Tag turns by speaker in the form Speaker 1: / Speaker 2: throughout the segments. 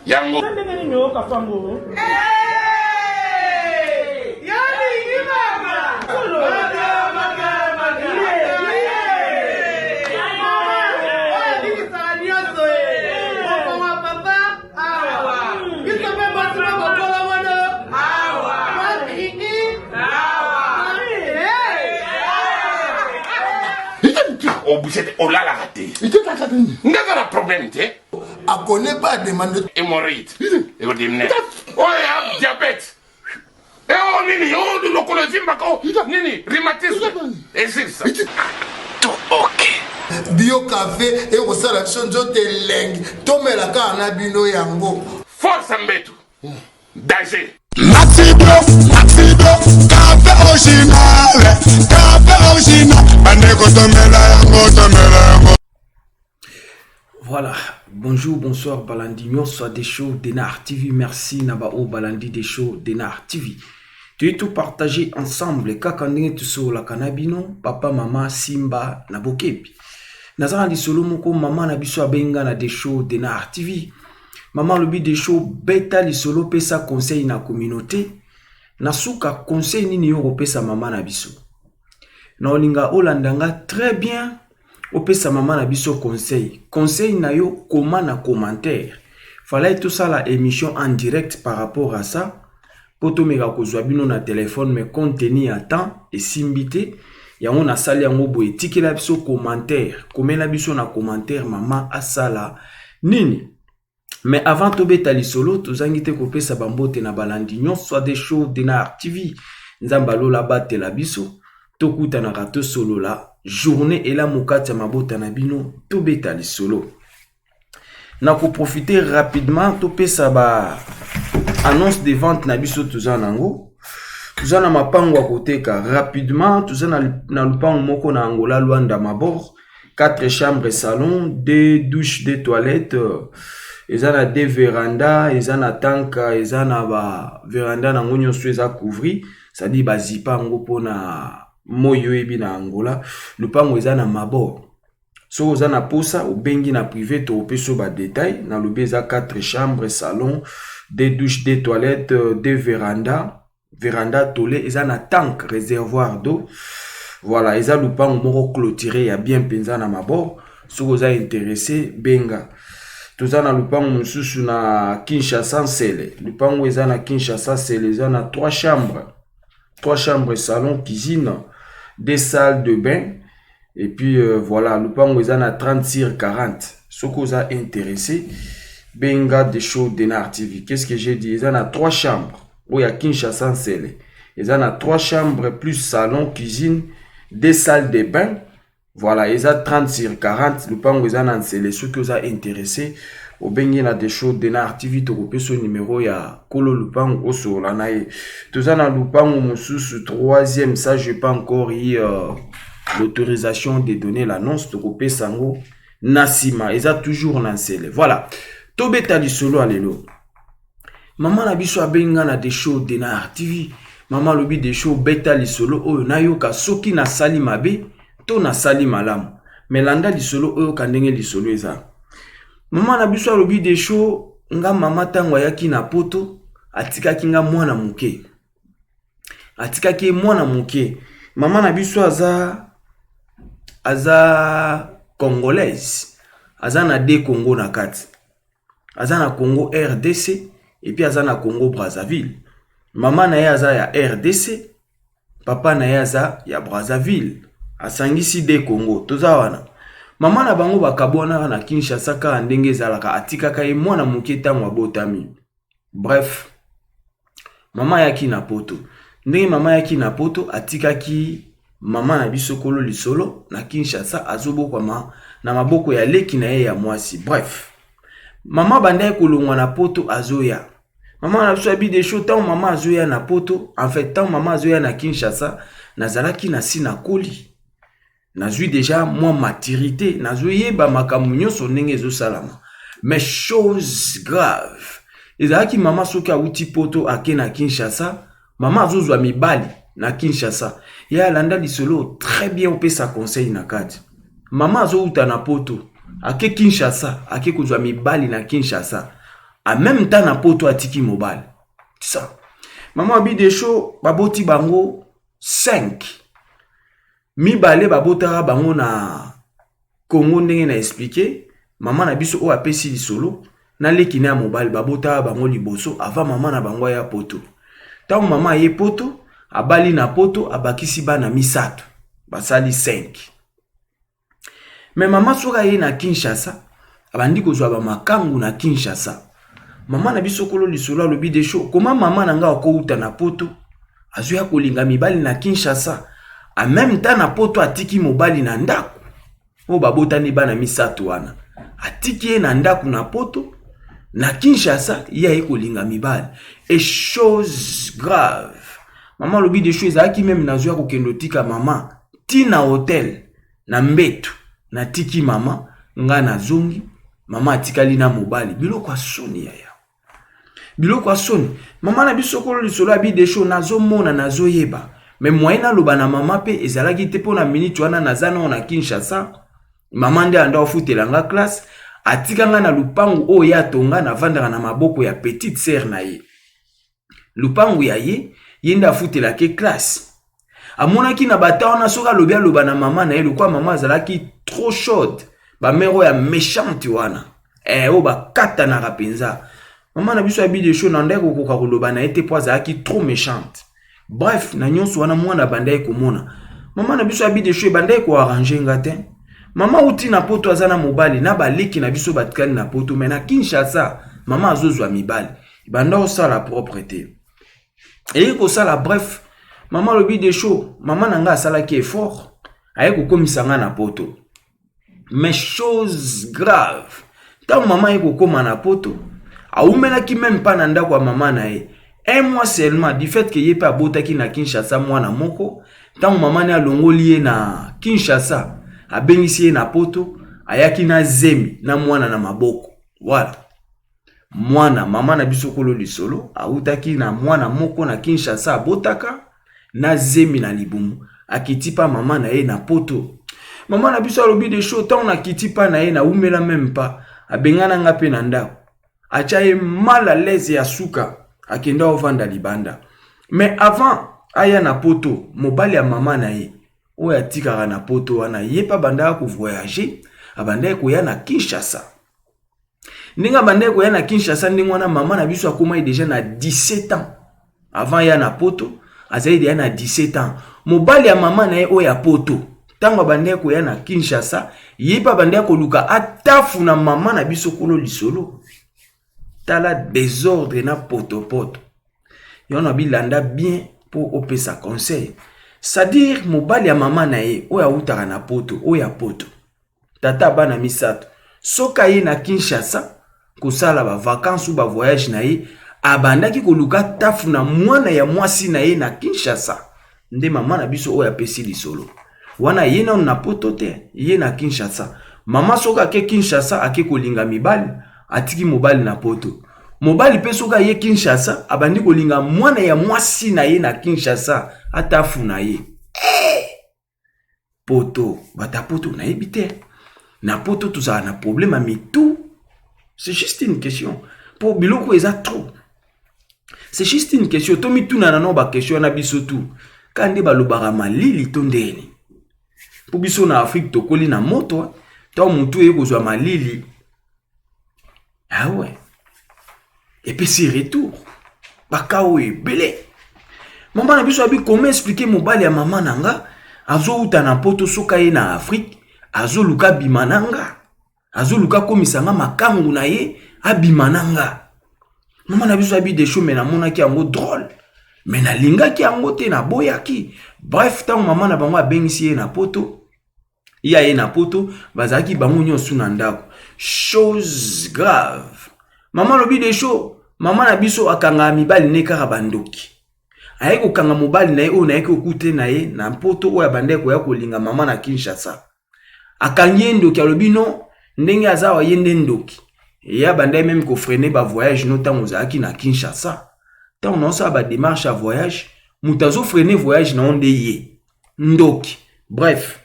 Speaker 1: Yango. Oh, vous êtes oh là la raté. Vous n'avez pas de problème, tu sais.
Speaker 2: A connaît pas demande
Speaker 1: Hémorroïde. Et vous dites, oh, il y a diabète. Et oh, nini, oh, de l'oncologie, nini, rhumatisme. Et c'est ça. Tout ok.
Speaker 2: Bio café et au salade chonjo te leng. Tomela ka anabino yango.
Speaker 1: Force Mbetu. Danger.
Speaker 3: Maxido, café original, bandeko tomela yango.
Speaker 4: Voilà, bonjour, bonsoir Balandi, soit des shows d'Enar TV, merci Nabao Balandi des shows d'Enar TV. Tu es tout partagé ensemble, kakandine tu sur la canabino, papa, maman, Simba, Nabokepi. Nazara di solo moko, maman nabiso abenga na des shows d'Enar TV. Maman lobi des shows beta li solo pesa conseil na communauté. Nasuka conseil nini yo pesa maman nabiso. Na olinga olandanga très bien. Opesa maman na biso conseil na yo comment na commentaire. Fallait tout ça la émission en direct par rapport à ça. Poto mega kozwa bino na téléphone mais contenu à temps et simbité. Ya on a sali yango boye tikela biso commentaire. Komela biso na commentaire maman asala nini. Mais avant to betali solo tozangite kopesa bambote na balandi soit des shows d'Enar TV. Nzambalo la batte la biso. Tokuta na rato solo la journée et la mokata mabota na bino to betali solo. Na ko profiter rapidement to pesa ba annonce de vente na biso tuzanango. Tuzana mapango à côté ka rapidement tuzana na lupango moko na Angola Luanda Mabor, 4 chambres salon, 2 douches, 2 toilettes, ezana 2 veranda, ezana tanka, ezana ba veranda na ngonyo sweza couvri, ça dit ba zipa ngo pona moyo ebi na Angola, lupango ezana Mabor. So ozana posa ou bengi na privé to peso ba détail na lobeza 4 chambres salon, 2 douches, 2 toilettes, 2 veranda tolé ezana tank réservoir d'eau. Voilà, eza lupango moko clôturé ya bien penza na Mabor. So oza intéressé benga. Tozana lupango mususu na Kinshasa Sele. Lupango ezana Kinshasa Sele ezana 3 chambres. 3 chambres salon, cuisine, 2 salles de bain. Et puis voilà, le pango est à 30/40. Ce qu'on a intéressé, benga des shows d'Enar TV. Qu'est-ce que j'ai dit? Ils en a 3 chambres. Oui, à Kinshasa Sele. Ils en a 3 chambres plus salon, cuisine, 2 salles de bain. Voilà, ils ont 30/40. Le pango est en Sele. Ce qu'on a intéressé, au bengi na des shows d'Enar TV. Tu peux ce numéro ya Kolo Lupango au la naïe. Tous en a Lupango Moussous 3e. Ça, je n'ai pas encore eu l'autorisation de donner l'annonce de Kopé Sango Nassima. Ils ont toujours lancé. Voilà. Tobeta di solo alelo. Maman na biso abenga na des shows d'Enar TV. Maman lobi des shows beta li solo oyo na yoka soki na sali mabe to na sali malamu. Melanda li solo oyo kandenge li solo eza. Maman na biso lobi des shows nga mama tango yaki na poto atika kinga mwana muke. Atika ki mwana muke. Maman na biso aza congolaise. Aza na de Congo na kati. Aza na Congo RDC et puis aza na Congo Brazzaville. Maman na ye aza ya RDC, papa na ye aza ya Brazzaville. Asangisi de Congo. Toza wana. Maman na bango bakabona na Kinshasa ka ndenge ezalaka atikaka ye mwana muke tango abotami. Bref. Maman yaki na poto. Ndenge maman yaki na poto atikaki maman na biso kolo lisolo na Kinshasa azobokama na maboko ya leki na ye ya mwasi. Bref, mama banda kolongwa na poto azoya. Maman na biso abi des choses tant maman azoya na poto, en fait tant maman azoya na Kinshasa, nazalaki na si na koli. Nazui déjà moi maturité, nazoye ba makambo nyonso ndenge ezo salama. Mais chose grave. Ezalaki maman soki awuti poto ake na Kinshasa, maman azozwa mibali na Kinshasa. Ya alanda lisolo très bien opesa conseil na kati. Maman azouta na poto ake Kinshasa, ake kozwa mibali na Kinshasa. En même temps na poto atiki mobile. C'est ça. Maman abi des show baboti bango 5. Mibale babota bango na Congo ndenge na expliquer. Maman na biso o apesi lisolo na leki na mobile babota bango liboso avant maman na bango ya poto. Tant maman ye poto abali na poto abakisi bana misato. Basali 5. Mais maman soka ye na Kinshasa abandi kozwa ba makangu na Kinshasa. Maman na biso kolo lisolo alobi des show. Comment maman nanga okouta na poto azoya kolinga mibali na Kinshasa. En même temps na poto atiki mobali na ndako. O babota ni bana misato wana. Atiki ye na ndako na poto na Kinshasa ya kolinga mibali. Et chose grave. Maman lobi des choses aki même na zoya kokendo tika maman tina hotel na mbetu na tiki mama nga na zongi mama atikali na mobali biloko asoni ya. Biloko asoni mama na biso kolo lisolo abi des choses nazomona nazoyeba. Mais moyena loba na mama pe ezalaki te pona minute wana nazana na Kinshasa. Mama nde anda ofutela nga classe atikanga na lupangu o ya tonga na vandaka na maboko ya petite sœur na ye. Lupangu ya ye yenda afutela ke classe. Amonaki na bata wana soka lobia loba na mama na ye lokwa mama azalaki trop chaude. Ba mero ya méchante wana. O ba kata na rapenza. Mama na biso abi des choses na ndeko koka koloba na ete po azalaki trop méchante. Bref, na nyonso wana mwana bandai komona. Mama na biso abi des choses bandai ko arranger ngate. Mama uti na poto azana mobali na baleki na biso batkani na poto mais na Kinshasa mama azozwa mibali. Banda osala propreté. Et ko sala bref, mama lobi des choses, mama nanga asalaki effort, aye ko komisa nga na poto. Mais chose grave, tant maman aye ko koma na poto, aumelaki même pas na ndako ya mama na ye. Un mois seulement du fait que ye pa botaki na Kinshasa mwana moko, tant maman ne alongoli ye na Kinshasa, abengisi ye na poto, ayaki na zemi na mwana na maboko. Voilà. Mwana mama na biso kolo lisolo, autaki na mwana moko na Kinshasa abotaka na zemi na libumu. Akitipa mama na ye na poto. Mama na biso alobi des choses tant na kitipa na ye na umela même pas. Abengana nga pe na ndako. Achaye mal à l'aise ya suka. Akenda ovanda libanda. Mais avant aya na poto, mobali ya mama na ye. Oya tikara na poto wana ye pa banda ko voyager, abanda ko ya na Kinshasa. Ninga banda ko ya na Kinshasa ndingwana mama na biso akoma déjà na 17 ans. Avant ya na poto, azaidi ya na 17 ans. Mobali ya mama na ye oya poto. Tango banda ko ya na Kinshasa, ye pa banda ko luka atafu na mama na biso kolo lisolo. Tala désordre na poto. Yon abilanda bien pour opesa conseil. C'est-à-dire mobali ya mama na ye oya utara na poto, oya poto. Tata bana misato. Soka ye na Kinshasa, kosala ba vacances ou ba voyage na ye, abandaki koluka tafu na mwana ya mwasi na ye na Kinshasa. Nde mama na biso oya pesi lisolo. Wana ye na poto te, ye na Kinshasa. Mama soka ke Kinshasa ake kolinga mibali, atiki mobali na poto. Mobali pe soka ye Kinshasa, abandi kolinga mwana ya mwasi na ye na Kinshasa, atafu na ye. Poto, bata poto na ebite. Na poto tout ça, na problème mais tout. C'est juste une question. Pour biloko eza trop. C'est juste une question. Tomi tout na ba question na biso tout. Kande balobara malili tondeni. Pour biso na Afrique tokoli na moto, to mutu e kozwa malili. Ah ouais. Et puis c'est retour. Bakao e belé. Maman na biso abi comment expliquer mobali ya maman nanga azo uta na poto soka ye na Afrique, azo luka bimananga. Azo luka komisanga makangu na ye abimananga. Maman na biso abi des choses mais na mona ki ango drôle. Mais na linga ki ango te na boyaki. Bref, tant maman na bango abengisi ye na poto. ya ye na poto bazaki bango nyonso na ndako. Chose grave. Maman lobi de show, maman na biso akanga mibali ne kaka bandoki. Aye ko kanga mobali na ye o na ye ko kute na ye na poto o ya bande ko ya kolinga maman na Kinshasa. Akangi ndoki alobi no ndenge azawa yende ndoki. Ya bande même ko freiner ba voyage no tango zaki na Kinshasa. Tango no sa ba démarche à voyage, mutazo freiner voyage na onde ye. Ndoki. Bref,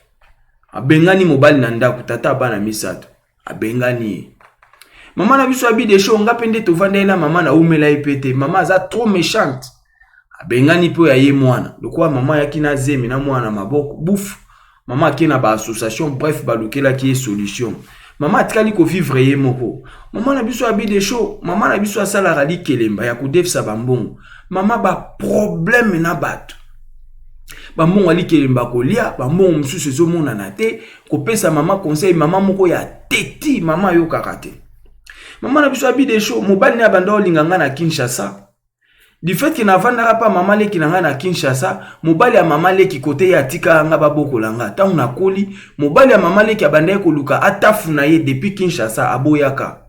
Speaker 4: abengani mobali na ndako tata bana misato. Abengani. Maman na biso abi de show nga pende to vandela maman na umela ipete. Maman za trop méchante. Abengani po ya ye mwana. Lokwa maman yaki na zemi na mwana maboko. Bouf. Maman ki na ba association bref ba lokela ki solution. Maman atikali ko vivre ye moko. Maman na biso abi de show. Maman na biso asala rali kelemba ya ko defsa bambongo. Maman ba problème na bato. Bambongo ali kelemba kolia, bambongo msusu ezomona na te, kopesa maman conseil maman moko ya teti, maman yo kakate. Maman na biso abi de show, mobali na banda olinganga na Kinshasa. Du fait que na vandaka pa maman leki nanga na Kinshasa, mobali ya maman leki kote ya tika nga baboko langa. Tangu na koli, mobali ya maman leki abanda koluka atafu na ye depuis Kinshasa aboyaka.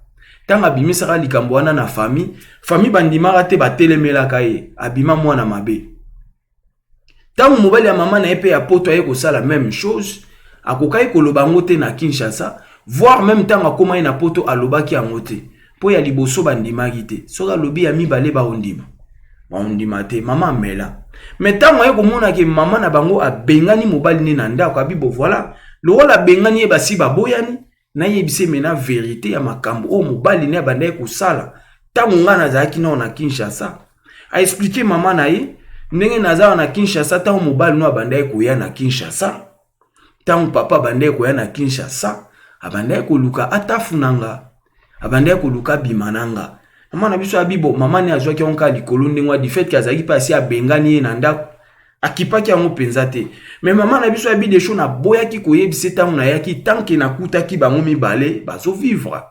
Speaker 4: Tanga bimisaka likambo wana na famille bandimaka te batelemelaka ye, abima mwana mabe. Tangu mobali ya maman na epe ya poto aye kosala même chose, akokai koloba ngote na Kinshasa, voire même tango akoma na poto alobaki angote. Po ya liboso bandimaki te. Soka lobi ya mibale ba ondima. Ba ondima te, maman mela. Mais tango aye komona ke maman na bango abengani mobali ne na ndako abibo voilà. Lokola bengani e basi baboyani, na yebise mena vérité ya makambo o mobali ne bandaye kosala. Tango ngana zaki na Kinshasa, a expliquer maman na ye ndenge nazawa na Kinshasa tango mobali no abandaye koya na Kinshasa. Tango papa abandaye koya na Kinshasa, abandaye koluka atafunanga, abandaye koluka bimananga. Maman na biso abibo, maman ne azwaki onka likolo ndengwa du fait que azaki pasi abengani ye na ndako. Akipaki yango penza te. Mais maman na biso abi de show na boyaki koyebise tango na yaki tanke na kutaki bango mibale bazo vivre.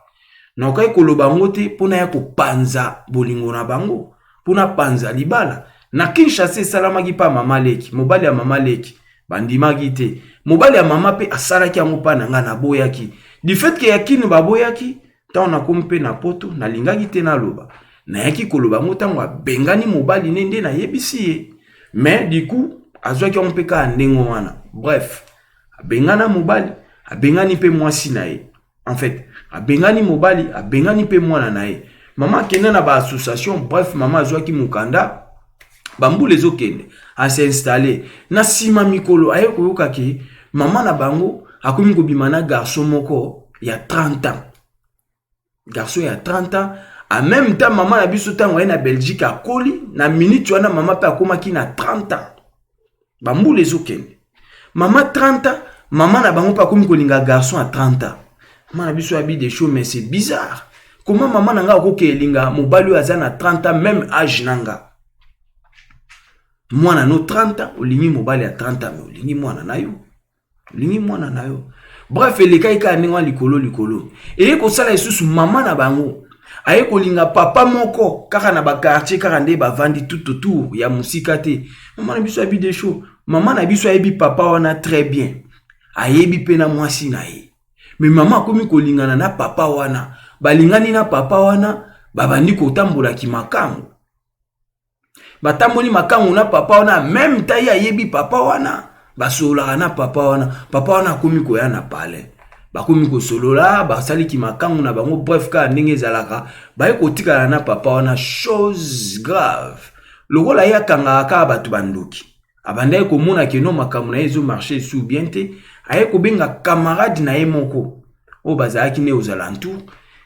Speaker 4: Na okai koloba ngo te pona ya kopanza bolingo na bango, pona panza libala. Na Kinshasa salamaki pa mama leki, mobali ya mama leki, bandimaki te. Mobali ya mama pe asalaki yango pa na nga na boyaki. Du fait que yakini baboyaki, tango na kompe na poto, na lingaki te na loba. Na yaki koloba ngo tango abengani mobali nende na yebisi ye. Mais du coup, azwaki on pe ka ndengo wana. Bref, abengana mobali, abengani pe mwasi na ye. En fait, abengani mobali, abengani pe mwana na ye. Maman kende na ba association, bref, maman azwaki mukanda. Bambu les okende a s'installer na sima mikolo aye koyoka ke maman na bango akomi ko bimana garçon moko ya 30 ans. Garçon ya 30 ans. En même temps, maman na biso tango na Belgique a koli na minute wana maman pe akomaki na 30 ans. Bambu les okende. Maman 30 ans, maman na bango pe akomi kolinga garçon à 30 ans. Maman na biso abi des choses mais c'est bizarre. Comment maman nanga akoke elinga mobali azana 30 ans même âge nanga. Mwana no 30 ans, olingi mobali à 30 ans, olingi mwana na yo. Olingi mwana na yo. Bref, elekai ka ndengwa likolo. Eye ko sala esusu maman na bango. Aye kolinga papa moko kaka na ba quartier kaka nde ba vandi tout autour ya musika te. Maman na biso abi de show. Maman na biso ayebi papa wana très bien. Ayebi pe na mwasi na ye. Mais maman komi kolingana na papa wana. Balingani na papa wana, babandi kotambola ki makango. Batamboli makango na papa wana, même tayi ayebi papa wana. Basola na papa wana komi koya na pale. Bakomi ko solola, basali ki makango na bango bref ka ndenge zalaka. Baye kotika na papa wana chose grave. Lokola ya kanga ka batu bandoki. Abandaye komona ke no makambo na ezo marcher sous bien te, aye ko benga camarade na ye moko. O bazaki ne aux alentours.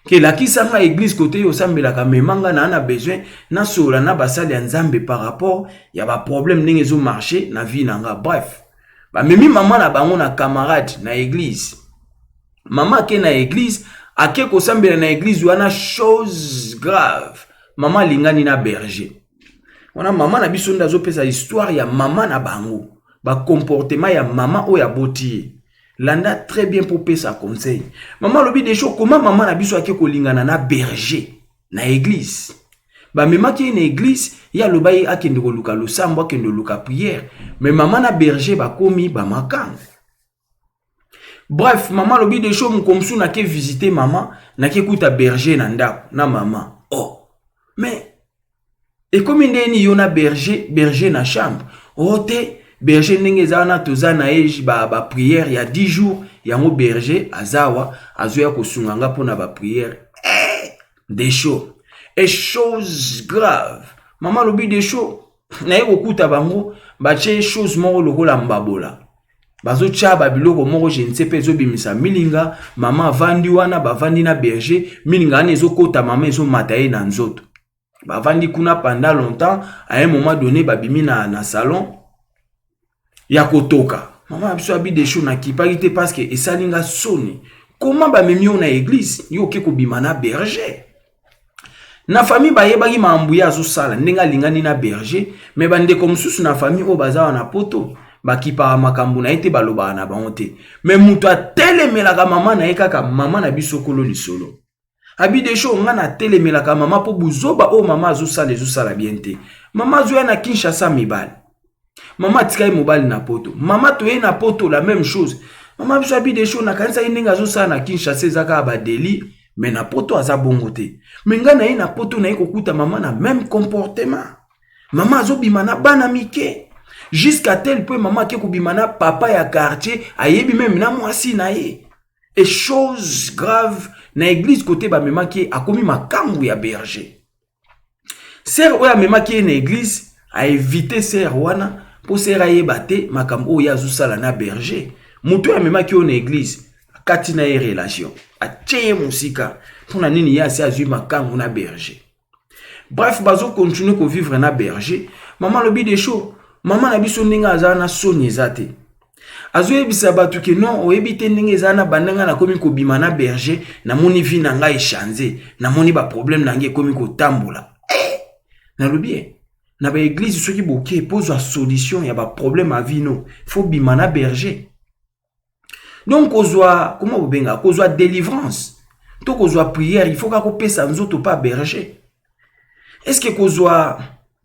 Speaker 4: Que la kisanga église côté au sambela ka memanga na ana besoin na sola na basali ya nzambe par rapport ya ba problème ndenge ezo marcher na vie nanga. Bref, ba memi maman na bango na camarade na église. Maman ke na église ake ko sambela na église wana chose grave. Maman lingani na berger. Wana maman na biso ndazo pesa histoire ya maman na bango. Ba comportement ya maman o ya boti. Landa très bien pour payer sa conseil. Maman lobi des choses comment maman na biso ake kolingana na berger na église. Ba mema ki na église ya lobai akende koluka losambo akende luka prière. Mais maman na berger ba komi ba makango. Bref, maman lobi des choses m'komsu na ke visiter maman, na ke kuta berger na ndako na maman. Oh. Mais et comme ndeni yo na berger na chambre. Oh te berger ndenge zana tozana eji ba prière il y a 10 jours, yango berger azawa azoya kosunganga pona ba prière. Des choses. Et choses graves. Maman lobi des choses. Na yeko kuta bango ba che chose moko lokola mbabola. Bazo tchaba biloko moko je ne sais pas ezobimisa milinga mama vandi wana bavandi na berger milinga ane ezokota mama ezomataye na nzoto. Bavandi kuna pendant longtemps à un moment donné babimi na salon ya kotoka. Maman biso abi des choses na kipaki parce que esalinga soni. Comment ba memi na église yo ke ko bima na berger? Na famille bayebaki mambuya azo sala ndenga lingani na berger mais bande comme sous na famille o baza na poto bakipa makambu na ete baloba na bangote mais muto atelemelaka mama na ekaka mama na biso kolo lisolo abi de show nga na telemelaka mama po buzoba o mama azo sala bien te mama zo na Kinshasa mibali mama tikai mobali na poto mama toye na poto la même chose mama biso abi de show na kanisa inenga zo sala na Kinshasa zaka ba deli mais na poto aza bongo te mais nga na na poto na ekokuta mama na même comportement mama azo bimana bana mike jusqu'à tel point maman qui koubimana papa ya quartier ayebi même na mwasi na ye et chose grave na église côté ba maman qui a commis makambu ya berger sœur oya maman qui na église a évité sœur wana pour sœur ayeba te makambu ya zusala na berger muto ya maman qui na église kati na ye relation a tcheye musika pour na nini ya si azui makambu na berger. Bref bazo continuer ko vivre na berger maman lobi des choses. Maman na biso ndinga azana soni ezate. Azoye bisabatu ke non oyebite ndinga ezana bandanga na komi ko bima na berger na moni vie na nga échanger na moni ba problème na nge komi ko tambola. Na lobie na ba église soki boké pose la solution ya ba problème à vie no. Faut bima na berger. Donc kozwa comment obenga kozwa délivrance. To kozwa prière, il faut ka ko pesa nzoto pas berger. Est-ce que kozwa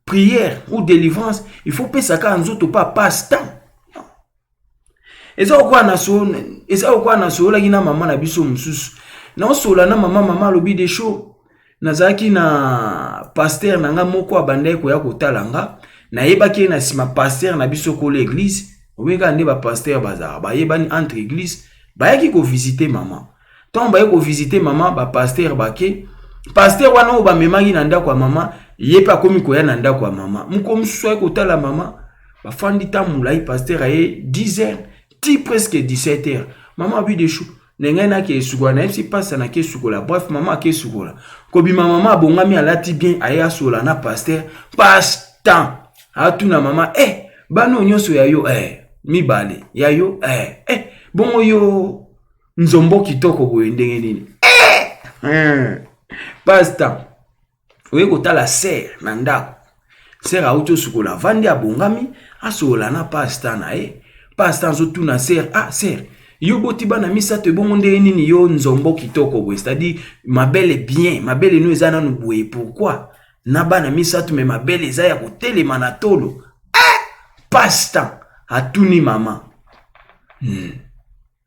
Speaker 4: prière ou délivrance, il faut payer ça quand on pas passe-temps. Et ça quoi na so, et ça quoi na so la gina maman na biso mususu. Na so la na maman lobi des show. Na zaki na pasteur na nga moko abandai ko ya kotalanga, na yebaki na sima pasteur na biso ko l'église, obeka nde ba pasteur bazar, ba yebani entre église, ba yaki ko visiter maman. Tant ba yaki ko visiter maman ba pasteur bake, pasteur wana o ba memaki na ndako ya maman. Yepa komi koya na ndako ya mama muko mswa kotala mama bafandi ta mulai pasteur aye 10h ti presque 17h mama bi de chou nenga na ke sukola na si passe na ke sukola bref mama ke sukola ko bi mama bongami alati bien aye asola na pasteur pastan atuna mama bano nyonso ya yo mibale ya yo bongo yo nzombo kitoko boye ndenge nini pastan oye kotala sœur na ndako sœur auto sukola vandi abongami asola na pasteur na pasteur zo tuna sœur sœur yo boti bana misato bongo ndenge nini yo nzombo kitoko boye c'est-à-dire mabele bien mabele no ezana no boye pourquoi na bana misato me mabele eza ya kotelema na tolo pasteur atuni mama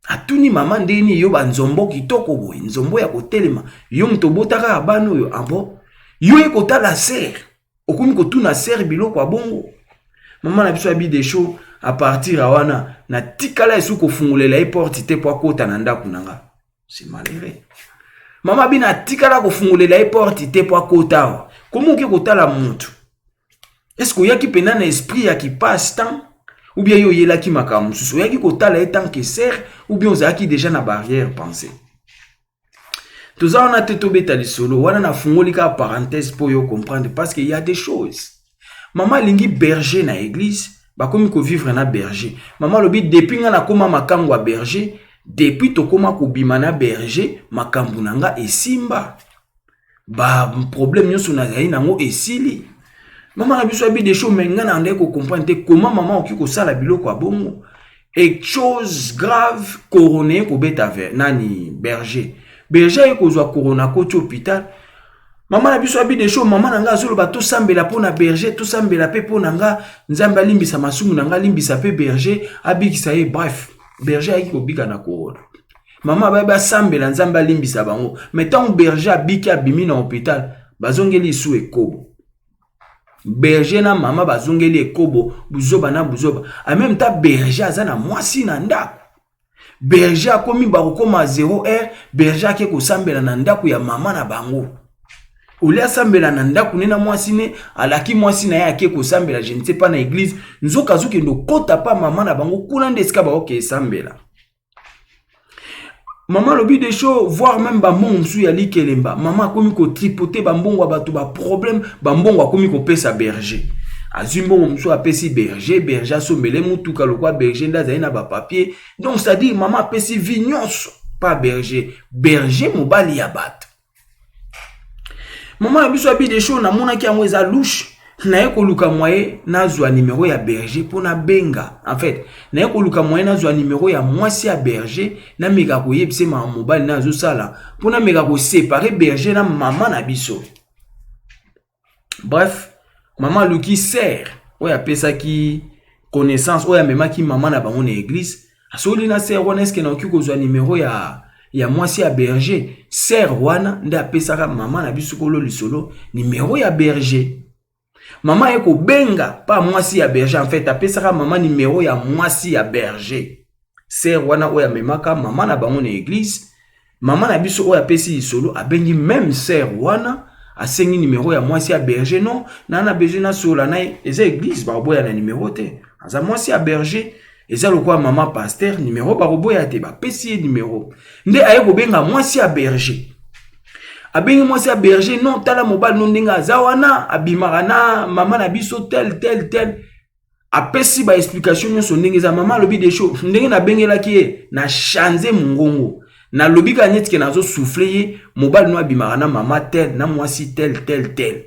Speaker 4: atuni mama ndenge nini yo ba nzombo kitoko boye nzombo ya kotelema yo mtobotaka abano yo ambo yo ekota la sœur okumi kotuna sœur biloko abongo maman na biso abi des choses à partir awana na tikala esu ko fungulela e porte te po kota na ndako nanga c'est malheureux maman bina tikala ko fungulela e porte te po kota comment ke kotala mutu est-ce que yaki pena na esprit ya qui passe temps ou bien yo yela ki makamu susu yaki kotala etant que sœur ou bien ozaki déjà na barrière pensée. Tout ça, on a tout bêta les solo. On a fungoli ka parenthèse pour yo comprendre parce qu'il y a des choses. Maman lingi berger na église, ba komi ko vivre na berger. Maman lobi depuis nga na koma makambu wa berger, depuis to koma ko bima na berger, makambu nanga esimba. Ba problème nyonso na zai nango esili. Maman na biso abi des choses mais nga na ndeko ko comprendre comment maman oki ko sala biloko a bongo. Et chose grave coroné ko beta ver nani berger. Berger kozwa corona koti hôpital. Maman na biso abi des choses maman nanga azolo ba to sambela pona berger to sambela pe pona nga nzamba limbisa masumu nanga limbisa pe berger abi kisaye bref berger ayaki kobika na corona. Maman ba sambela nzamba limbisa bango. Mais tant berger abiki abimi na hôpital, bazongeli sou ekobo. Berger na maman bazongeli ekobo, buzoba na buzoba. En même temps berger azana mwasi na ndako. Berger akomi bakokoma 0R, berger ake kosambela na ndako ya mama na bango. Olia sambela na ndako nena mwasi ne, alaki mwasi na yake kosambela, je ne sais pas na église, nzoka zuke ndo kota pa mama na bango kuna ndeska ba oke sambela. Maman lobi des choses, voire même bambongo msu ya likelemba. Maman akomi ko tripoter bambongo bato ba problème, bambongo akomi ko pesa berger. Azumbongo msu apesi berger, berger sombele mutuka lokwa berger ndaza na ba papier. Donc ça dit maman apesi vignos pas berger, berger mobali ya bato. Maman lobi so abi des choses na mona ki amwe za louche. Na yeko luka moye nazwa numéro ya berger pona benga. En fait, na yeko luka moye nazwa numéro ya mwasi ya berger na meka ko yebise ma mobile na zo sala pona meka ko séparer berger na maman na biso. Bref, maman luki sert oya pesa ki connaissance oya mema ki maman na bango na église. Asoli na sert wana eske na oki kozwa numéro ya mwasi ya berger. Sert wana nda pesa ka maman na biso kolo lisolo numéro ya berger. Maman eko benga pa mwasi ya berger. En fait apesaka maman numéro ya mwasi ya berger. Sert wana oya memaka maman na bango na église. Maman na biso oya pesi solo abengi même sert wana asengi numéro ya mwasi ya berger. Non na berger na sola na eza église ba boya na numéro te. Aza mwasi ya berger eza lokwa maman pasteur numéro ba boya te ba pesi numéro. Nde ayeko benga mwasi ya berger. Abengi mwasi ya berger non tala mobile non ndinga zawana abimaka na mama na biso tel apesi ba explication nyonso ndenge za mama lobi des choses ndenge na bengela ki na chanze mungongo na lobi ka neti ke nazo souffler ye mobile no abimaka na mama tel na mwasi tel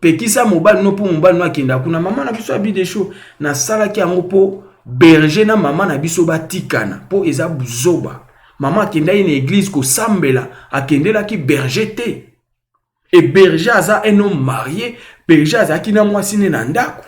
Speaker 4: pekisa mobile no po mobile no akenda kuna mama na biso abi des choses na sala ki yango po berger na mama na biso batikana po eza buzoba. Maman akenda une église ko sambela akendela ki berger te. Et berger aza un homme marié, berger aza ki na mwasi ne na ndako.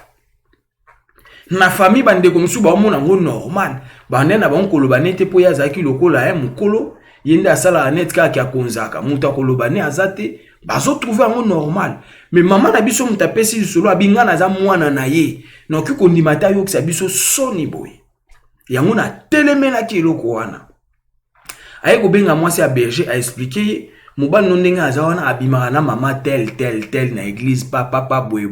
Speaker 4: Na famille bande ko msu ba omona ngo normal. Bande na ba nkoloba nete po ya zaki lokola ya mukolo, yenda sala anet ka ki akonzaka. Muta koloba ne azate, bazo trouver ngo normal. Mais maman na biso mutapesi solo abinga na za mwana na ye. Na ki ko ndimata yo kisa biso soni boy. Yango na telemela ki eloko wana. Aye ko benga mwasi ya berger a expliquer mobali no ndenge azawana abimaka na mama tel na église papa boy.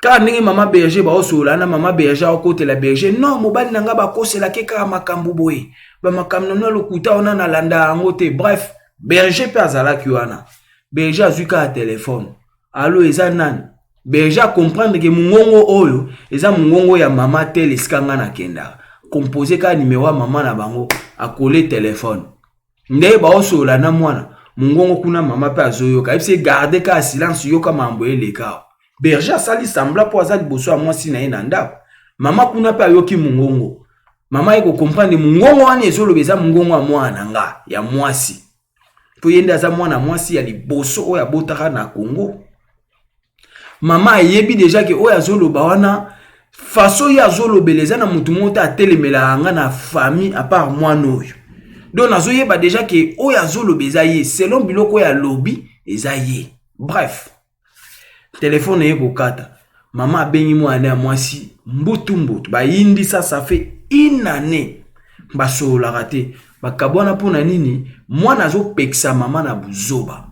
Speaker 4: Ka ndenge mama berger ba osola na mama berger okotela berger non mobali nanga ba kosela ke ka makambu boy. Ba makamno no lokuta ona na landa ngo te. Bref, berger pe azala ki wana. Berger azuka a téléphone. Allo eza nani? Berger comprendre que mungongo oyo eza mungongo ya mama tel iskanga na kenda. Composer ka numéro maman na bango a coller téléphone. Ndé ba osola na mwana mungongo kuna mama pe azoyoka. Epse garder ka silence yoka mamboye leka. Berger sali sambla po azali boso a mwasi na ye na ndako. Mama kuna pe ayoki mungongo. Mama eko comprendre mungongo wana ezolobeza mungongo a mwana nga ya mwasi. Po yenda za mwana mwasi ya liboso oya botaka na Congo. Mama yebi déjà que oya zoloba wana façon ya zolobeleza na mutu mota atelemela anga na famille à part moi noyo. Donc nazo yeba déjà que oya zolobeza ye selon biloko ya lobby ezaye. Bref. Téléphone yeko kata. Mama bengi mwana ya mwasi mbutu. Ba yindi ça fait une année. Ba sola raté. Ba kabona pona nini mwana zo peksa mama na buzoba.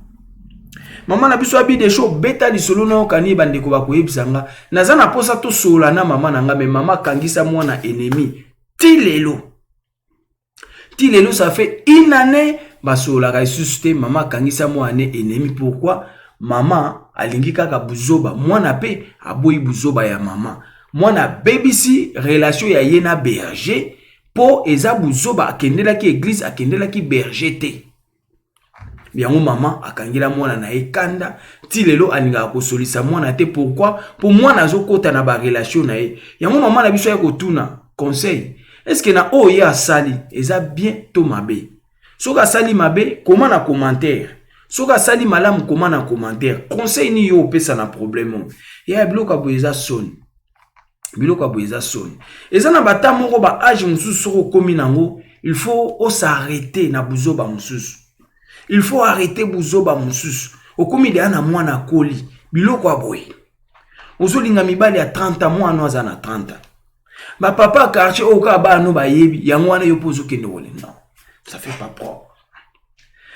Speaker 4: Mama na biso abi des choses beta lisolo na okani bandeko ba koyebisanga naza na posa to sola na mama nanga me mama kangisa mwana ennemi tilelo ça fait une année ba sola ka suscité mama kangisa mwana ennemi. Pourquoi? Mama alingi kaka buzoba mwana pe aboyi buzoba ya mama mwana babisi relation ya yena berger po eza buzoba akendela ki église akendela ki berger te. Yango mama akangila mwana na ekanda ti lelo aninga ko solisa mwana te. Pourquoi? Pour mwana azokota na ba relation na ye. Yango mama na biso ya kotuna conseil. Est-ce que na o ya sali eza bien to mabe? Soka sali mabe comment na commentaire. Soka sali malamu comment na commentaire. Conseil ni yo pesa na problème. Ya bloka bo eza son. biloko aboyeza soni ezana bata moko ba âge mususu soko komi nango il faut s'arrêter na buzoba mususu il faut arrêter buzoba mususu okomi de ana mwana koli biloko aboye ozolinga mibali ya 30 ans mwana aza na 30 ans ba papa quartier oka ba no ba yebi yango wana yo pozo kende wole non ça fait pas propre.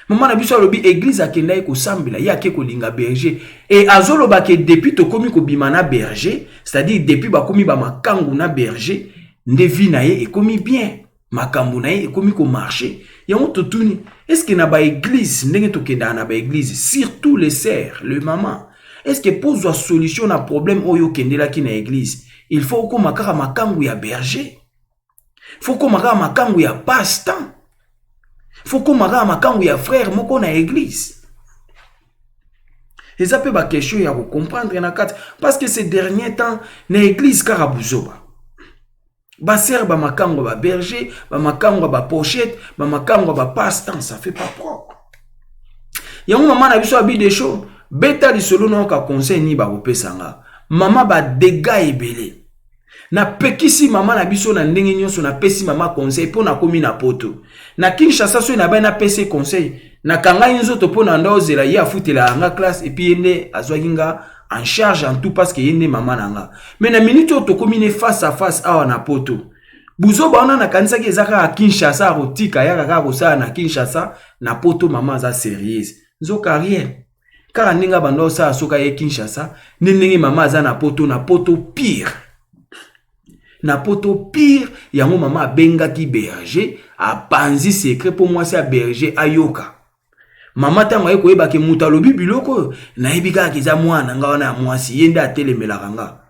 Speaker 4: Maman na biso alobi église akenda ko sambela ya ke ko linga berger et azoloba ke depuis to komi ko bimana berger c'est-à-dire depuis ba komi ba makangu na berger ndevi na ye ekomi bien makambu na ye ekomi ko marcher yango totuni est-ce que na ba église ndenge to kenda na ba église surtout les sœurs le maman est-ce que pose solution na problème oyo kendela ki na église il faut ko makaka makangu ya berger faut ko makaka makangu ya pasteur faut qu'on m'a makangu ya frère moko na église. Et ça peut ba question ya comprendre na kat parce que ces derniers temps na église karabuzoba. Ba sœur ba makangu ba berger, ba makangu ba pochette, ba makangu ba passe-temps, ça fait pas propre. Yango maman na biso abi des choses, beta li solo na ka conseil ni ba opesanga. Maman ba dégâts ebele. Na pekisi mama na biso na ndenge nyonso na pesi mama conseil po na komi na poto na Kinshasa so na ba na pesi conseil na kanga nzoto po na ndozela ya futela nga classe et puis yende azwakinga en charge en tout parce que yende mama nanga mais na minute to komi ne face à face awa na poto buzo ba na kanisa ki ezaka a Kinshasa rotika ya kaka ko sa na Kinshasa na poto mama za sérieuse nzoka rien car ndinga bando sa soka ye Kinshasa ndenge mama za na poto pire. Na poto pire yango mama benga ki berger a panzi secret pour moi c'est berger ayoka mama tango eko yeba ke mutalobi biloko na yebika kiza mwana nga wana mwasi yenda atelemela kanga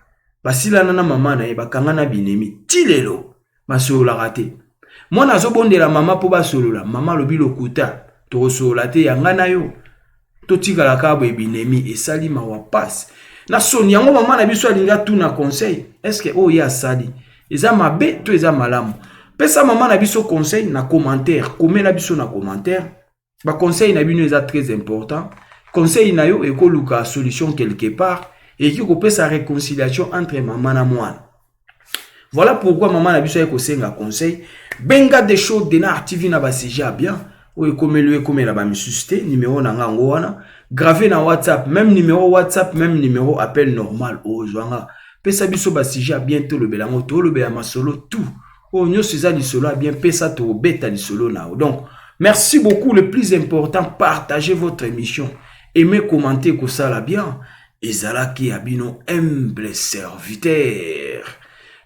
Speaker 4: basila na mama na yeba kanga na binemi tilelo basolola rate mwana azobondela mama po basolola mama lobi lokuta to solola te yanga na yo to tikala ka bo binemi esali mawa passe na soni yango mama na biso alinga tuna conseil est-ce que oh ya sali eza mabe to eza malamu pesa mama na biso conseil na commentaire komela biso na commentaire ba conseil na bino eza très important conseil na yo ekoluka solution quelque part et qui kopesa réconciliation entre mama na mwana. Voilà pourquoi mama na biso eko senga conseil benga des choses de na TV na ba sujet bien ou komelu komela ba misuste numéro na ngango wana gravé na WhatsApp même numéro WhatsApp même numéro appel normal au joanga pesa biso ba sujet bientôt le belango to le bela masolo tout o nyo seza li solo bien pesa to beta li solo na. Donc merci beaucoup, le plus important, partagez votre émission, aimez, commentez que ça la bien. Et Zala qui abino humble serviteur,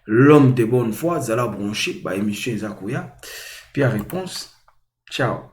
Speaker 4: l'homme de bonne foi, Zala branché, bah émission Zakuya. Puis à réponse, ciao.